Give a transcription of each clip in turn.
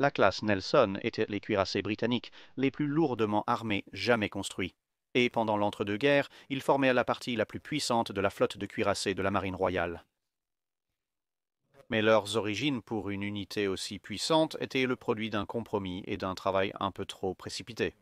La classe Nelson était les cuirassés britanniques les plus lourdement armés jamais construits. Et pendant l'entre-deux-guerres, ils formaient la partie la plus puissante de la flotte de cuirassés de la Marine royale. Mais leurs origines pour une unité aussi puissante étaient le produit d'un compromis et d'un travail un peu trop précipité.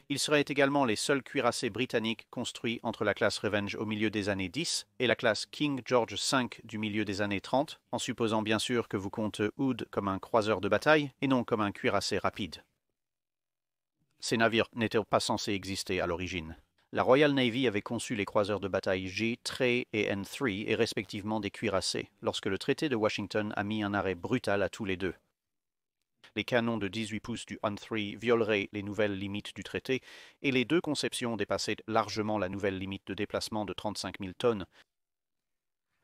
Ils seraient également les seuls cuirassés britanniques construits entre la classe Revenge au milieu des années 10 et la classe King George V du milieu des années 30, en supposant bien sûr que vous comptez Hood comme un croiseur de bataille et non comme un cuirassé rapide. Ces navires n'étaient pas censés exister à l'origine. La Royal Navy avait conçu les croiseurs de bataille G, Trey et N3 et respectivement des cuirassés, lorsque le traité de Washington a mis un arrêt brutal à tous les deux. Les canons de 18 pouces du N3 violeraient les nouvelles limites du traité et les deux conceptions dépassaient largement la nouvelle limite de déplacement de 35 000 tonnes.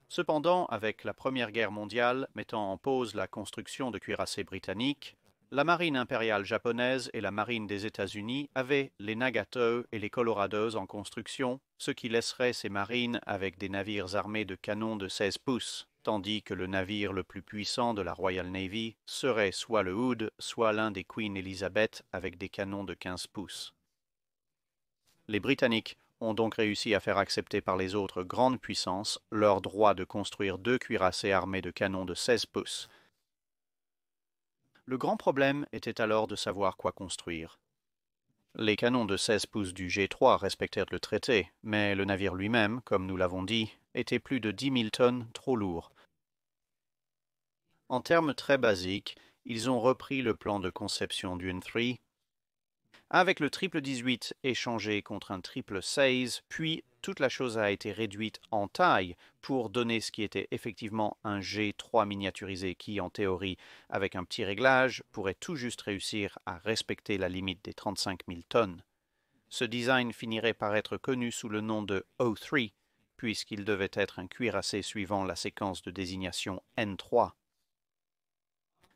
Cependant, avec la Première Guerre mondiale mettant en pause la construction de cuirassés britanniques, la marine impériale japonaise et la marine des États-Unis avaient les Nagato et les Colorados en construction, ce qui laisserait ces marines avec des navires armés de canons de 16 pouces, tandis que le navire le plus puissant de la Royal Navy serait soit le Hood, soit l'un des Queen Elizabeth avec des canons de 15 pouces. Les Britanniques ont donc réussi à faire accepter par les autres grandes puissances leur droit de construire deux cuirassés armés de canons de 16 pouces. Le grand problème était alors de savoir quoi construire. Les canons de 16 pouces du G3 respectèrent le traité, mais le navire lui-même, comme nous l'avons dit, était plus de 10 000 tonnes trop lourd. En termes très basiques, ils ont repris le plan de conception du N3 avec le triple 18 échangé contre un triple 16, puis toute la chose a été réduite en taille pour donner ce qui était effectivement un G3 miniaturisé qui, en théorie, avec un petit réglage, pourrait tout juste réussir à respecter la limite des 35 000 tonnes. Ce design finirait par être connu sous le nom de O3, puisqu'il devait être un cuirassé suivant la séquence de désignation N3.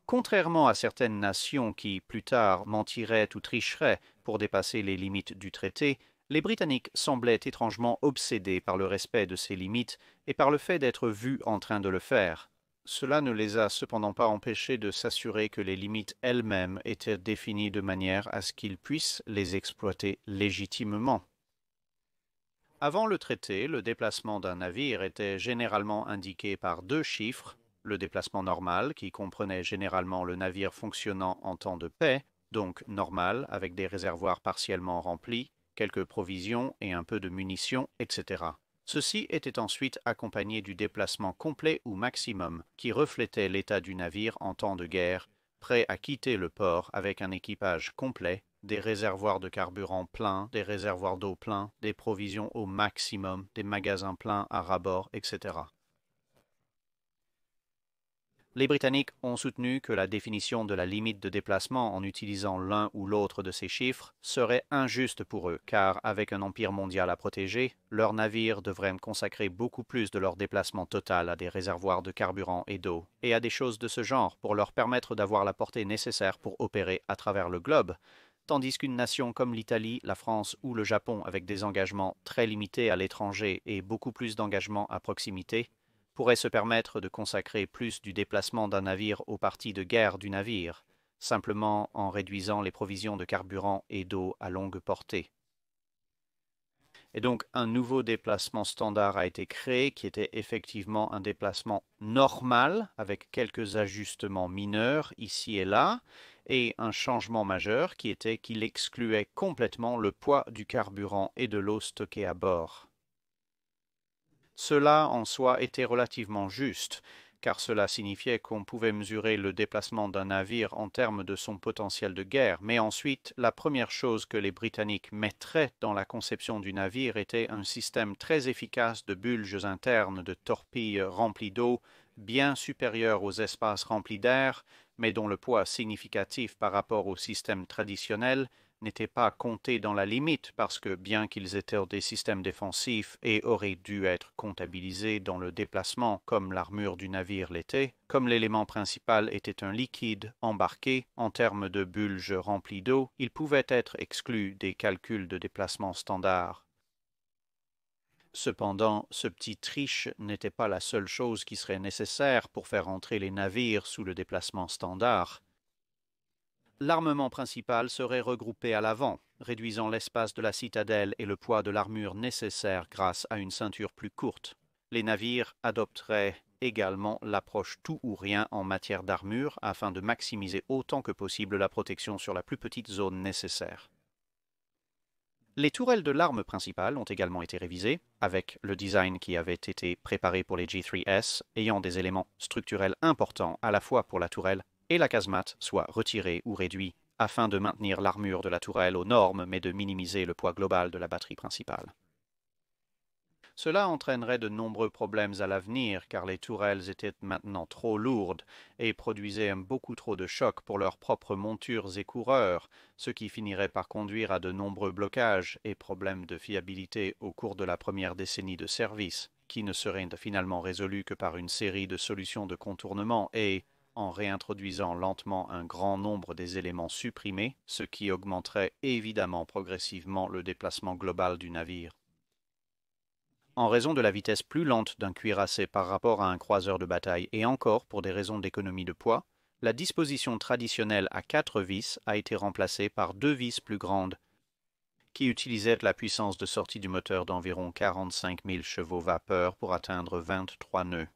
Contrairement à certaines nations qui, plus tard, mentiraient ou tricheraient pour dépasser les limites du traité, les Britanniques semblaient étrangement obsédés par le respect de ces limites et par le fait d'être vus en train de le faire. Cela ne les a cependant pas empêchés de s'assurer que les limites elles-mêmes étaient définies de manière à ce qu'ils puissent les exploiter légitimement. Avant le traité, le déplacement d'un navire était généralement indiqué par deux chiffres, le déplacement normal, qui comprenait généralement le navire fonctionnant en temps de paix, donc normal, avec des réservoirs partiellement remplis, quelques provisions et un peu de munitions, etc. Ceci était ensuite accompagné du déplacement complet ou maximum, qui reflétait l'état du navire en temps de guerre, prêt à quitter le port avec un équipage complet, des réservoirs de carburant pleins, des réservoirs d'eau pleins, des provisions au maximum, des magasins pleins à ras-bord, etc. Les Britanniques ont soutenu que la définition de la limite de déplacement en utilisant l'un ou l'autre de ces chiffres serait injuste pour eux, car avec un empire mondial à protéger, leurs navires devraient consacrer beaucoup plus de leur déplacement total à des réservoirs de carburant et d'eau, et à des choses de ce genre pour leur permettre d'avoir la portée nécessaire pour opérer à travers le globe, tandis qu'une nation comme l'Italie, la France ou le Japon, avec des engagements très limités à l'étranger et beaucoup plus d'engagements à proximité, pourrait se permettre de consacrer plus du déplacement d'un navire aux parties de guerre du navire, simplement en réduisant les provisions de carburant et d'eau à longue portée. Et donc un nouveau déplacement standard a été créé qui était effectivement un déplacement normal avec quelques ajustements mineurs ici et là et un changement majeur qui était qu'il excluait complètement le poids du carburant et de l'eau stockée à bord. Cela en soi était relativement juste, car cela signifiait qu'on pouvait mesurer le déplacement d'un navire en termes de son potentiel de guerre, mais ensuite la première chose que les Britanniques mettraient dans la conception du navire était un système très efficace de bulges internes de torpilles remplies d'eau, bien supérieur aux espaces remplis d'air, mais dont le poids significatif par rapport au système traditionnel n'étaient pas comptés dans la limite parce que bien qu'ils étaient des systèmes défensifs et auraient dû être comptabilisés dans le déplacement comme l'armure du navire l'était, comme l'élément principal était un liquide embarqué en termes de bulges remplis d'eau, ils pouvaient être exclus des calculs de déplacement standard. Cependant, ce petit triche n'était pas la seule chose qui serait nécessaire pour faire entrer les navires sous le déplacement standard. L'armement principal serait regroupé à l'avant, réduisant l'espace de la citadelle et le poids de l'armure nécessaire grâce à une ceinture plus courte. Les navires adopteraient également l'approche tout ou rien en matière d'armure afin de maximiser autant que possible la protection sur la plus petite zone nécessaire. Les tourelles de l'arme principale ont également été révisées, avec le design qui avait été préparé pour les G3S, ayant des éléments structurels importants à la fois pour la tourelle et la casemate soit retirés ou réduits, afin de maintenir l'armure de la tourelle aux normes mais de minimiser le poids global de la batterie principale. Cela entraînerait de nombreux problèmes à l'avenir car les tourelles étaient maintenant trop lourdes et produisaient beaucoup trop de chocs pour leurs propres montures et coureurs, ce qui finirait par conduire à de nombreux blocages et problèmes de fiabilité au cours de la première décennie de service, qui ne seraient finalement résolus que par une série de solutions de contournement et, en réintroduisant lentement un grand nombre des éléments supprimés, ce qui augmenterait évidemment progressivement le déplacement global du navire. En raison de la vitesse plus lente d'un cuirassé par rapport à un croiseur de bataille et encore pour des raisons d'économie de poids, la disposition traditionnelle à 4 vis a été remplacée par 2 vis plus grandes, qui utilisaient la puissance de sortie du moteur d'environ 45 000 chevaux vapeur pour atteindre 23 nœuds.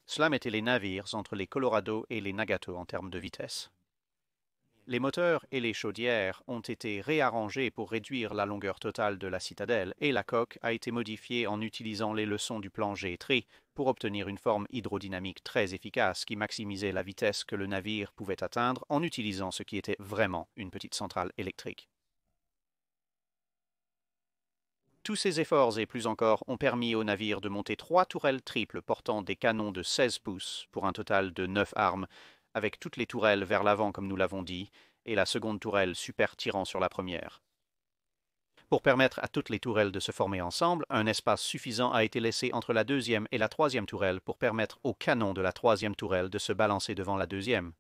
Cela mettait les navires entre les Colorado et les Nagato en termes de vitesse. Les moteurs et les chaudières ont été réarrangés pour réduire la longueur totale de la citadelle et la coque a été modifiée en utilisant les leçons du plan G3 pour obtenir une forme hydrodynamique très efficace qui maximisait la vitesse que le navire pouvait atteindre en utilisant ce qui était vraiment une petite centrale électrique. Tous ces efforts et plus encore ont permis au navire de monter 3 tourelles triples portant des canons de 16 pouces pour un total de 9 armes, avec toutes les tourelles vers l'avant comme nous l'avons dit, et la seconde tourelle super tirant sur la première. Pour permettre à toutes les tourelles de se former ensemble, un espace suffisant a été laissé entre la deuxième et la troisième tourelle pour permettre au canon de la troisième tourelle de se balancer devant la deuxième.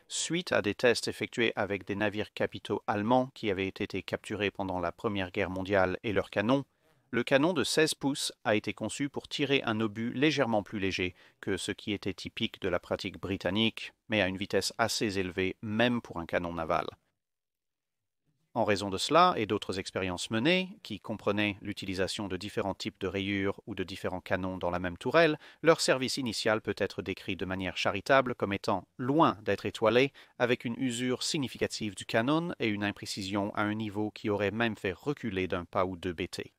Suite à des tests effectués avec des navires capitaux allemands qui avaient été capturés pendant la Première Guerre mondiale et leurs canons, le canon de 16 pouces a été conçu pour tirer un obus légèrement plus léger que ce qui était typique de la pratique britannique, mais à une vitesse assez élevée même pour un canon naval. En raison de cela et d'autres expériences menées, qui comprenaient l'utilisation de différents types de rayures ou de différents canons dans la même tourelle, leur service initial peut être décrit de manière charitable comme étant loin d'être étoilé, avec une usure significative du canon et une imprécision à un niveau qui aurait même fait reculer d'un pas ou deux BT.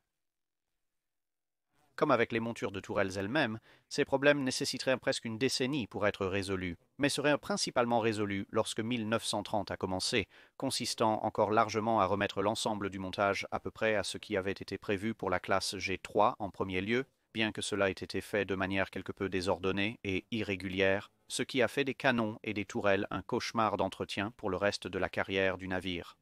Comme avec les montures de tourelles elles-mêmes, ces problèmes nécessiteraient presque une décennie pour être résolus, mais seraient principalement résolus lorsque 1930 a commencé, consistant encore largement à remettre l'ensemble du montage à peu près à ce qui avait été prévu pour la classe G3 en premier lieu, bien que cela ait été fait de manière quelque peu désordonnée et irrégulière, ce qui a fait des canons et des tourelles un cauchemar d'entretien pour le reste de la carrière du navire.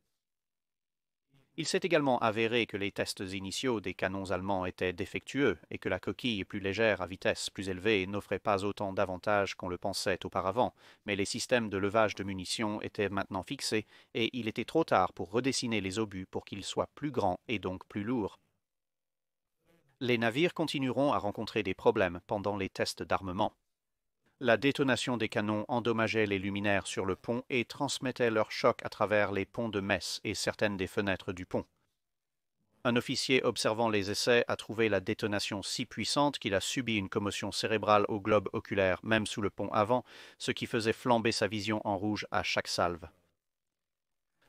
Il s'est également avéré que les tests initiaux des canons allemands étaient défectueux et que la coquille plus légère à vitesse plus élevée n'offrait pas autant d'avantages qu'on le pensait auparavant, mais les systèmes de levage de munitions étaient maintenant fixés et il était trop tard pour redessiner les obus pour qu'ils soient plus grands et donc plus lourds. Les navires continueront à rencontrer des problèmes pendant les tests d'armement. La détonation des canons endommageait les luminaires sur le pont et transmettait leur choc à travers les ponts de messe et certaines des fenêtres du pont. Un officier observant les essais a trouvé la détonation si puissante qu'il a subi une commotion cérébrale au globe oculaire, même sous le pont avant, ce qui faisait flamber sa vision en rouge à chaque salve.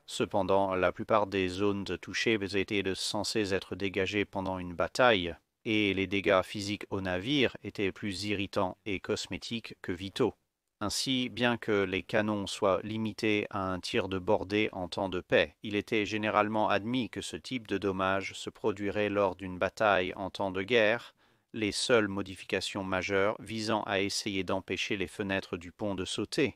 Cependant, la plupart des zones touchées étaient censées être dégagées pendant une bataille, et les dégâts physiques au navire étaient plus irritants et cosmétiques que vitaux. Ainsi, bien que les canons soient limités à un tir de bordée en temps de paix, il était généralement admis que ce type de dommage se produirait lors d'une bataille en temps de guerre, les seules modifications majeures visant à essayer d'empêcher les fenêtres du pont de sauter.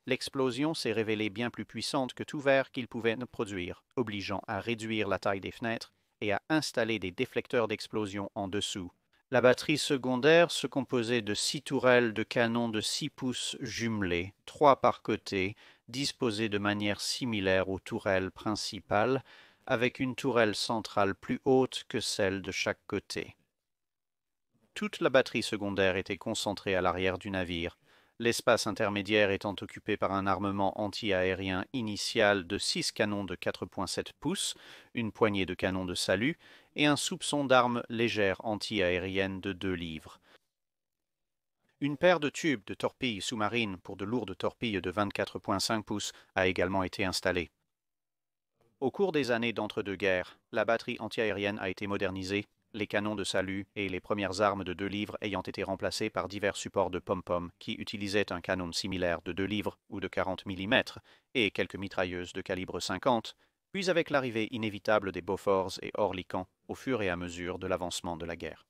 L'explosion s'est révélée bien plus puissante que tout verre qu'il pouvait produire, obligeant à réduire la taille des fenêtres et à installer des déflecteurs d'explosion en dessous. La batterie secondaire se composait de 6 tourelles de canon de 6 pouces jumelées, 3 par côté, disposées de manière similaire aux tourelles principales, avec une tourelle centrale plus haute que celle de chaque côté. Toute la batterie secondaire était concentrée à l'arrière du navire, l'espace intermédiaire étant occupé par un armement anti-aérien initial de 6 canons de 4,7 pouces, une poignée de canons de salut et un soupçon d'armes légères anti-aériennes de 2 livres. Une paire de tubes de torpilles sous-marines pour de lourdes torpilles de 24,5 pouces a également été installée. Au cours des années d'entre-deux-guerres, la batterie antiaérienne a été modernisée, les canons de salut et les premières armes de 2 livres ayant été remplacés par divers supports de pom-pom qui utilisaient un canon similaire de 2 livres ou de 40 mm et quelques mitrailleuses de calibre 50, puis avec l'arrivée inévitable des Bofors et Oerlikon au fur et à mesure de l'avancement de la guerre.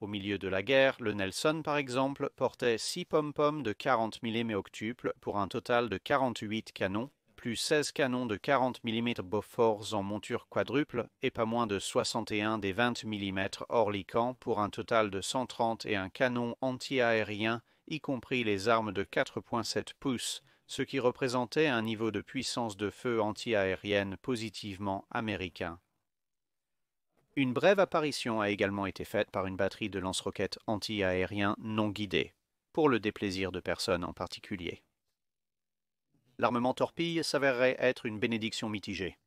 Au milieu de la guerre, le Nelson, par exemple, portait 6 pom-poms de 40 mm octuples pour un total de 48 canons, plus 16 canons de 40 mm Bofors en monture quadruple et pas moins de 61 des 20 mm Oerlikon pour un total de 131 canons anti-aériens, y compris les armes de 4,7 pouces, ce qui représentait un niveau de puissance de feu anti-aérienne positivement américain. Une brève apparition a également été faite par une batterie de lance-roquettes anti-aériens non guidés, pour le déplaisir de personnes en particulier. L'armement torpille s'avérerait être une bénédiction mitigée.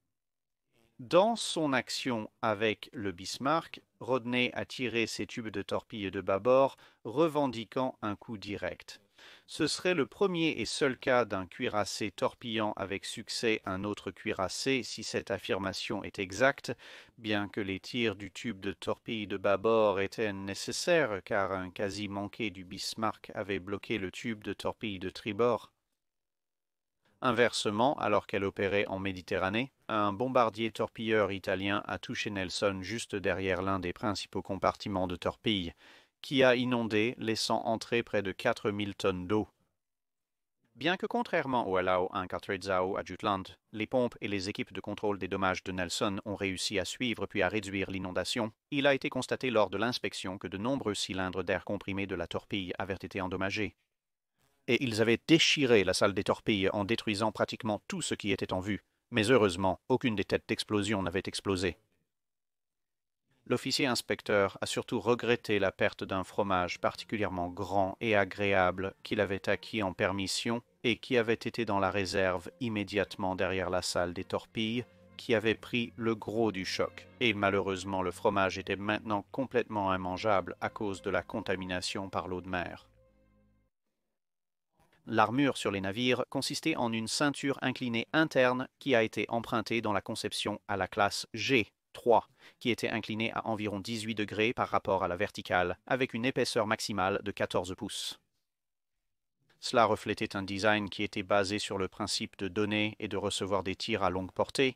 Dans son action avec le Bismarck, Rodney a tiré ses tubes de torpille de bâbord, revendiquant un coup direct. Ce serait le premier et seul cas d'un cuirassé torpillant avec succès un autre cuirassé si cette affirmation est exacte, bien que les tirs du tube de torpille de bâbord étaient nécessaires car un quasi manqué du Bismarck avait bloqué le tube de torpille de tribord. Inversement, alors qu'elle opérait en Méditerranée, un bombardier torpilleur italien a touché Nelson juste derrière l'un des principaux compartiments de torpille, qui a inondé, laissant entrer près de 4000 tonnes d'eau. Bien que contrairement au Alau 1 Cartrezzao à Jutland, les pompes et les équipes de contrôle des dommages de Nelson ont réussi à suivre puis à réduire l'inondation, il a été constaté lors de l'inspection que de nombreux cylindres d'air comprimé de la torpille avaient été endommagés. Et ils avaient déchiré la salle des torpilles en détruisant pratiquement tout ce qui était en vue, mais heureusement, aucune des têtes d'explosion n'avait explosé. L'officier inspecteur a surtout regretté la perte d'un fromage particulièrement grand et agréable qu'il avait acquis en permission et qui avait été dans la réserve immédiatement derrière la salle des torpilles, qui avait pris le gros du choc, et malheureusement le fromage était maintenant complètement immangeable à cause de la contamination par l'eau de mer. L'armure sur les navires consistait en une ceinture inclinée interne qui a été empruntée dans la conception à la classe G3, qui était inclinée à environ 18 degrés par rapport à la verticale, avec une épaisseur maximale de 14 pouces. Cela reflétait un design qui était basé sur le principe de donner et de recevoir des tirs à longue portée,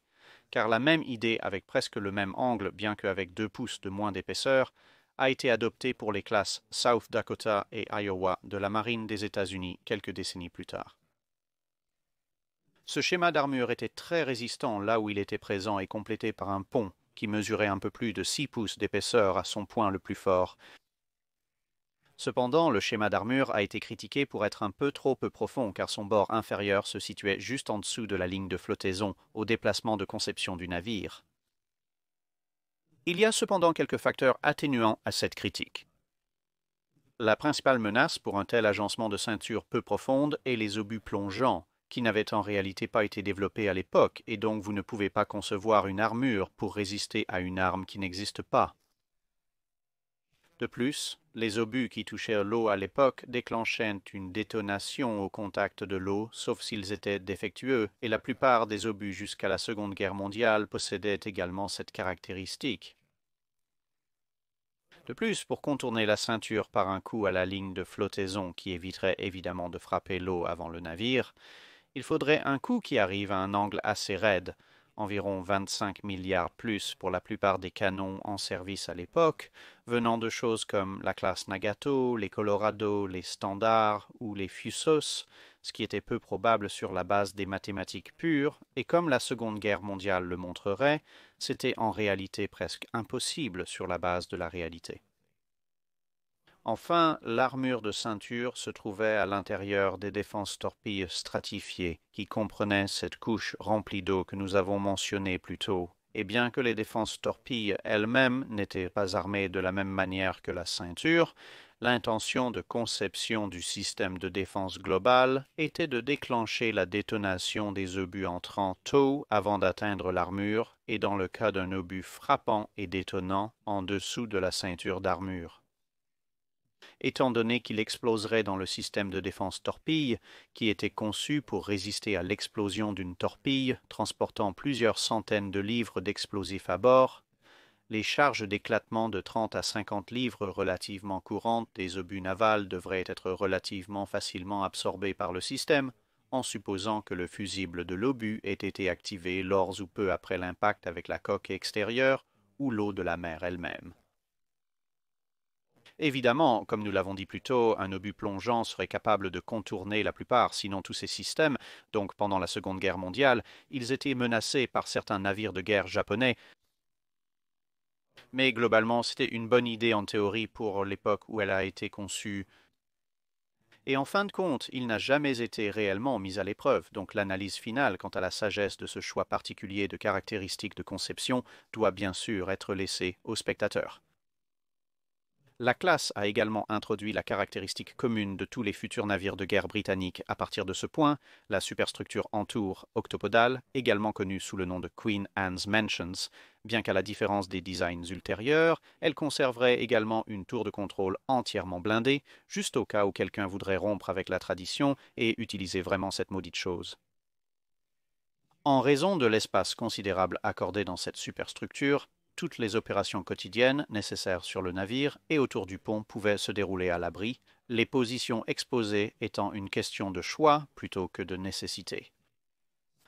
car la même idée avec presque le même angle, bien qu'avec 2 pouces de moins d'épaisseur, a été adoptée pour les classes South Dakota et Iowa de la marine des États-Unis quelques décennies plus tard. Ce schéma d'armure était très résistant là où il était présent et complété par un pont qui mesurait un peu plus de 6 pouces d'épaisseur à son point le plus fort. Cependant, le schéma d'armure a été critiqué pour être un peu trop peu profond car son bord inférieur se situait juste en dessous de la ligne de flottaison au déplacement de conception du navire. Il y a cependant quelques facteurs atténuants à cette critique. La principale menace pour un tel agencement de ceinture peu profonde est les obus plongeants, qui n'avaient en réalité pas été développés à l'époque, et donc vous ne pouvez pas concevoir une armure pour résister à une arme qui n'existe pas. De plus, les obus qui touchaient l'eau à l'époque déclenchaient une détonation au contact de l'eau, sauf s'ils étaient défectueux, et la plupart des obus jusqu'à la Seconde Guerre mondiale possédaient également cette caractéristique. De plus, pour contourner la ceinture par un coup à la ligne de flottaison qui éviterait évidemment de frapper l'eau avant le navire, il faudrait un coup qui arrive à un angle assez raide, environ 25 milliards plus pour la plupart des canons en service à l'époque, venant de choses comme la classe Nagato, les Colorado, les Standards ou les Fusos, ce qui était peu probable sur la base des mathématiques pures, et comme la Seconde Guerre mondiale le montrerait, c'était en réalité presque impossible sur la base de la réalité. Enfin, l'armure de ceinture se trouvait à l'intérieur des défenses torpilles stratifiées, qui comprenaient cette couche remplie d'eau que nous avons mentionnée plus tôt. Et bien que les défenses torpilles elles-mêmes n'étaient pas armées de la même manière que la ceinture, l'intention de conception du système de défense global était de déclencher la détonation des obus entrants tôt avant d'atteindre l'armure et dans le cas d'un obus frappant et détonnant en dessous de la ceinture d'armure. Étant donné qu'il exploserait dans le système de défense torpille, qui était conçu pour résister à l'explosion d'une torpille transportant plusieurs centaines de livres d'explosifs à bord, les charges d'éclatement de 30 à 50 livres relativement courantes des obus navals devraient être relativement facilement absorbées par le système, en supposant que le fusible de l'obus ait été activé lors ou peu après l'impact avec la coque extérieure ou l'eau de la mer elle-même. Évidemment, comme nous l'avons dit plus tôt, un obus plongeant serait capable de contourner la plupart, sinon tous ces systèmes, donc pendant la Seconde Guerre mondiale, ils étaient menacés par certains navires de guerre japonais, mais globalement c'était une bonne idée en théorie pour l'époque où elle a été conçue. Et en fin de compte, il n'a jamais été réellement mis à l'épreuve, donc l'analyse finale quant à la sagesse de ce choix particulier de caractéristiques de conception doit bien sûr être laissée aux spectateurs. La classe a également introduit la caractéristique commune de tous les futurs navires de guerre britanniques à partir de ce point, la superstructure en tour octopodale, également connue sous le nom de Queen Anne's Mansions. Bien qu'à la différence des designs ultérieurs, elle conserverait également une tour de contrôle entièrement blindée, juste au cas où quelqu'un voudrait rompre avec la tradition et utiliser vraiment cette maudite chose. En raison de l'espace considérable accordé dans cette superstructure, toutes les opérations quotidiennes nécessaires sur le navire et autour du pont pouvaient se dérouler à l'abri, les positions exposées étant une question de choix plutôt que de nécessité.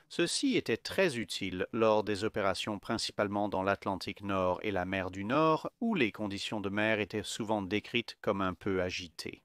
Ceci était très utile lors des opérations principalement dans l'Atlantique Nord et la mer du Nord, où les conditions de mer étaient souvent décrites comme un peu agitées.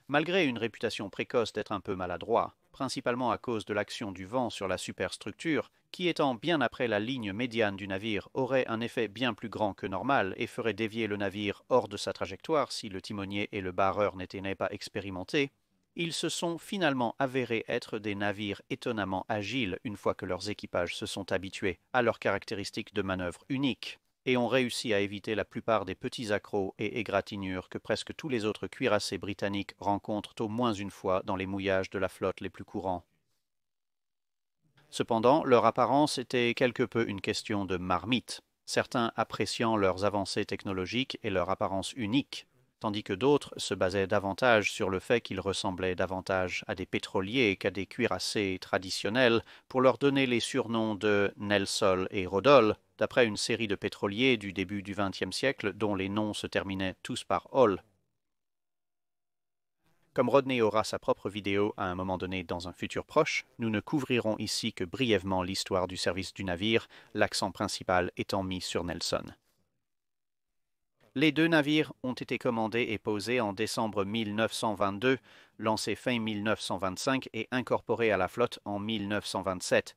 Malgré une réputation précoce d'être un peu maladroit, principalement à cause de l'action du vent sur la superstructure, qui étant bien après la ligne médiane du navire aurait un effet bien plus grand que normal et ferait dévier le navire hors de sa trajectoire si le timonier et le barreur n'étaient pas expérimentés, ils se sont finalement avérés être des navires étonnamment agiles une fois que leurs équipages se sont habitués à leurs caractéristiques de manœuvre uniques et ont réussi à éviter la plupart des petits accrocs et égratignures que presque tous les autres cuirassés britanniques rencontrent au moins une fois dans les mouillages de la flotte les plus courants. Cependant, leur apparence était quelque peu une question de marmite, certains appréciant leurs avancées technologiques et leur apparence unique, tandis que d'autres se basaient davantage sur le fait qu'ils ressemblaient davantage à des pétroliers qu'à des cuirassés traditionnels pour leur donner les surnoms de Nelsol et Rodol, d'après une série de pétroliers du début du XXe siècle dont les noms se terminaient tous par Ol. Comme Rodney aura sa propre vidéo à un moment donné dans un futur proche, nous ne couvrirons ici que brièvement l'histoire du service du navire, l'accent principal étant mis sur Nelson. Les deux navires ont été commandés et posés en décembre 1922, lancés fin 1925 et incorporés à la flotte en 1927.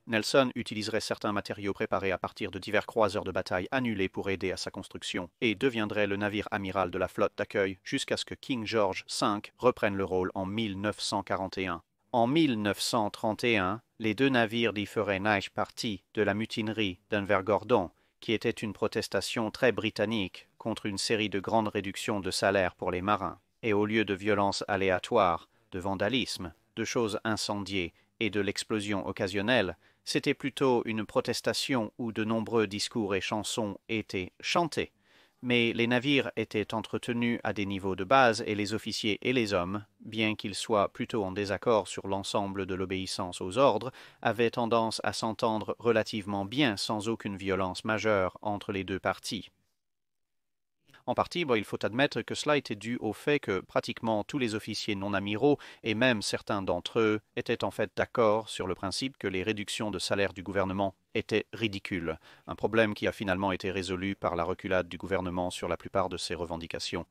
Nelson utiliserait certains matériaux préparés à partir de divers croiseurs de bataille annulés pour aider à sa construction et deviendrait le navire amiral de la flotte d'accueil jusqu'à ce que King George V reprenne le rôle en 1941. En 1931, les deux navires y feraient partie de la mutinerie d'Invergordon, qui était une protestation très britannique contre une série de grandes réductions de salaire pour les marins, et au lieu de violences aléatoires, de vandalisme, de choses incendiées et de l'explosion occasionnelle, c'était plutôt une protestation où de nombreux discours et chansons étaient chantés, mais les navires étaient entretenus à des niveaux de base et les officiers et les hommes, bien qu'ils soient plutôt en désaccord sur l'ensemble de l'obéissance aux ordres, avaient tendance à s'entendre relativement bien sans aucune violence majeure entre les deux parties. En partie, il faut admettre que cela était dû au fait que pratiquement tous les officiers non amiraux, et même certains d'entre eux, étaient en fait d'accord sur le principe que les réductions de salaire du gouvernement étaient ridicules, un problème qui a finalement été résolu par la reculade du gouvernement sur la plupart de ses revendications.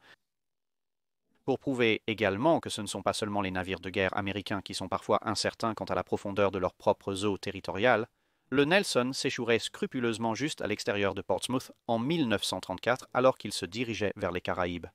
Pour prouver également que ce ne sont pas seulement les navires de guerre américains qui sont parfois incertains quant à la profondeur de leurs propres eaux territoriales, Le Nelson s'échouerait scrupuleusement juste à l'extérieur de Portsmouth en 1934 alors qu'il se dirigeait vers les Caraïbes.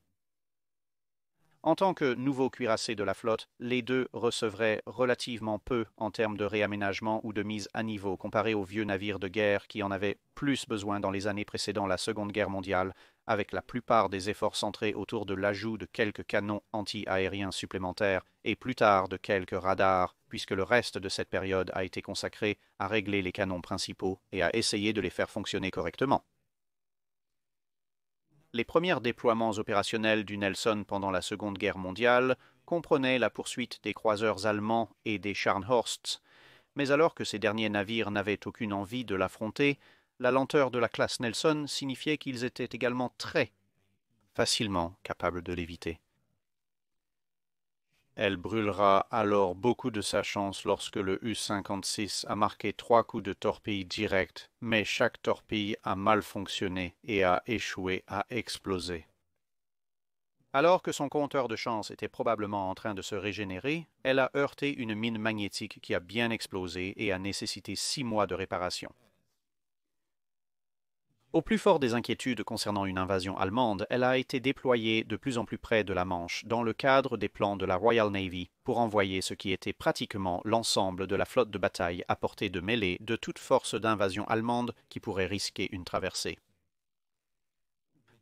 En tant que nouveau cuirassé de la flotte, les deux recevraient relativement peu en termes de réaménagement ou de mise à niveau comparé aux vieux navires de guerre qui en avaient plus besoin dans les années précédant la Seconde Guerre mondiale, avec la plupart des efforts centrés autour de l'ajout de quelques canons anti-aériens supplémentaires et plus tard de quelques radars, puisque le reste de cette période a été consacré à régler les canons principaux et à essayer de les faire fonctionner correctement. Les premiers déploiements opérationnels du Nelson pendant la Seconde Guerre mondiale comprenaient la poursuite des croiseurs allemands et des Scharnhorsts, mais alors que ces derniers navires n'avaient aucune envie de l'affronter, la lenteur de la classe Nelson signifiait qu'ils étaient également très facilement capables de l'éviter. Elle brûlera alors beaucoup de sa chance lorsque le U-56 a marqué 3 coups de torpille directs, mais chaque torpille a mal fonctionné et a échoué à exploser. Alors que son compteur de chance était probablement en train de se régénérer, elle a heurté une mine magnétique qui a bien explosé et a nécessité 6 mois de réparation. Au plus fort des inquiétudes concernant une invasion allemande, elle a été déployée de plus en plus près de la Manche dans le cadre des plans de la Royal Navy pour envoyer ce qui était pratiquement l'ensemble de la flotte de bataille à portée de mêlée de toute force d'invasion allemande qui pourrait risquer une traversée.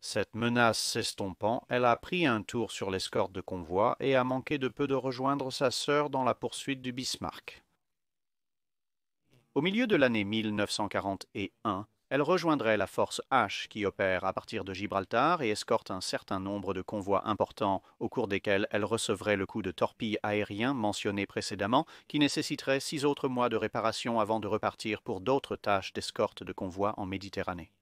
Cette menace s'estompant, elle a pris un tour sur l'escorte de convoi et a manqué de peu de rejoindre sa sœur dans la poursuite du Bismarck. Au milieu de l'année 1941, elle rejoindrait la force H qui opère à partir de Gibraltar et escorte un certain nombre de convois importants au cours desquels elle recevrait le coup de torpille aérien mentionné précédemment qui nécessiterait 6 autres mois de réparation avant de repartir pour d'autres tâches d'escorte de convois en Méditerranée.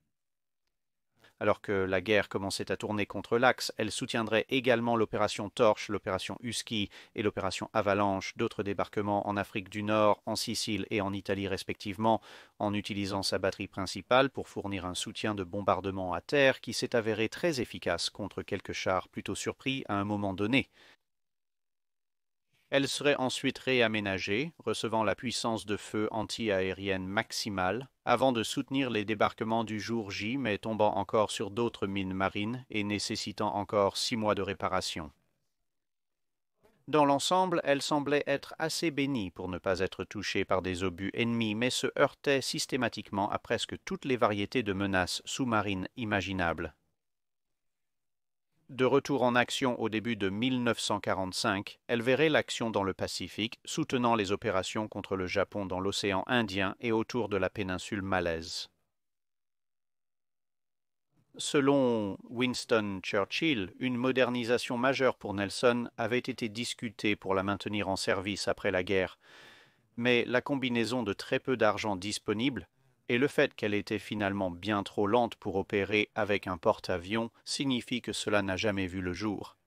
Alors que la guerre commençait à tourner contre l'Axe, elle soutiendrait également l'opération Torche, l'opération Husky et l'opération Avalanche, d'autres débarquements en Afrique du Nord, en Sicile et en Italie respectivement, en utilisant sa batterie principale pour fournir un soutien de bombardement à terre qui s'est avéré très efficace contre quelques chars plutôt surpris à un moment donné. Elle serait ensuite réaménagée, recevant la puissance de feu anti-aérienne maximale, avant de soutenir les débarquements du jour J, mais tombant encore sur d'autres mines marines et nécessitant encore 6 mois de réparation. Dans l'ensemble, elle semblait être assez bénie pour ne pas être touchée par des obus ennemis, mais se heurtait systématiquement à presque toutes les variétés de menaces sous-marines imaginables. De retour en action au début de 1945, elle verrait l'action dans le Pacifique, soutenant les opérations contre le Japon dans l'océan Indien et autour de la péninsule malaise. Selon Winston Churchill, une modernisation majeure pour Nelson avait été discutée pour la maintenir en service après la guerre, mais la combinaison de très peu d'argent disponible et le fait qu'elle était finalement bien trop lente pour opérer avec un porte-avions signifie que cela n'a jamais vu le jour.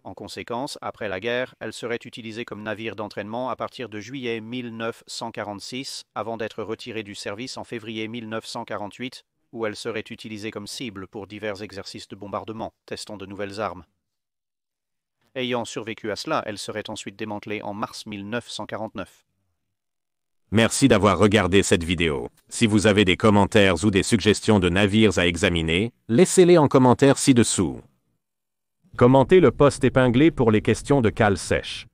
En conséquence, après la guerre, elle serait utilisée comme navire d'entraînement à partir de juillet 1946, avant d'être retirée du service en février 1948, où elle serait utilisée comme cible pour divers exercices de bombardement, testant de nouvelles armes. Ayant survécu à cela, elle serait ensuite démantelée en mars 1949. Merci d'avoir regardé cette vidéo. Si vous avez des commentaires ou des suggestions de navires à examiner, laissez-les en commentaire ci-dessous. Commentez le post épinglé pour les questions de cale sèche.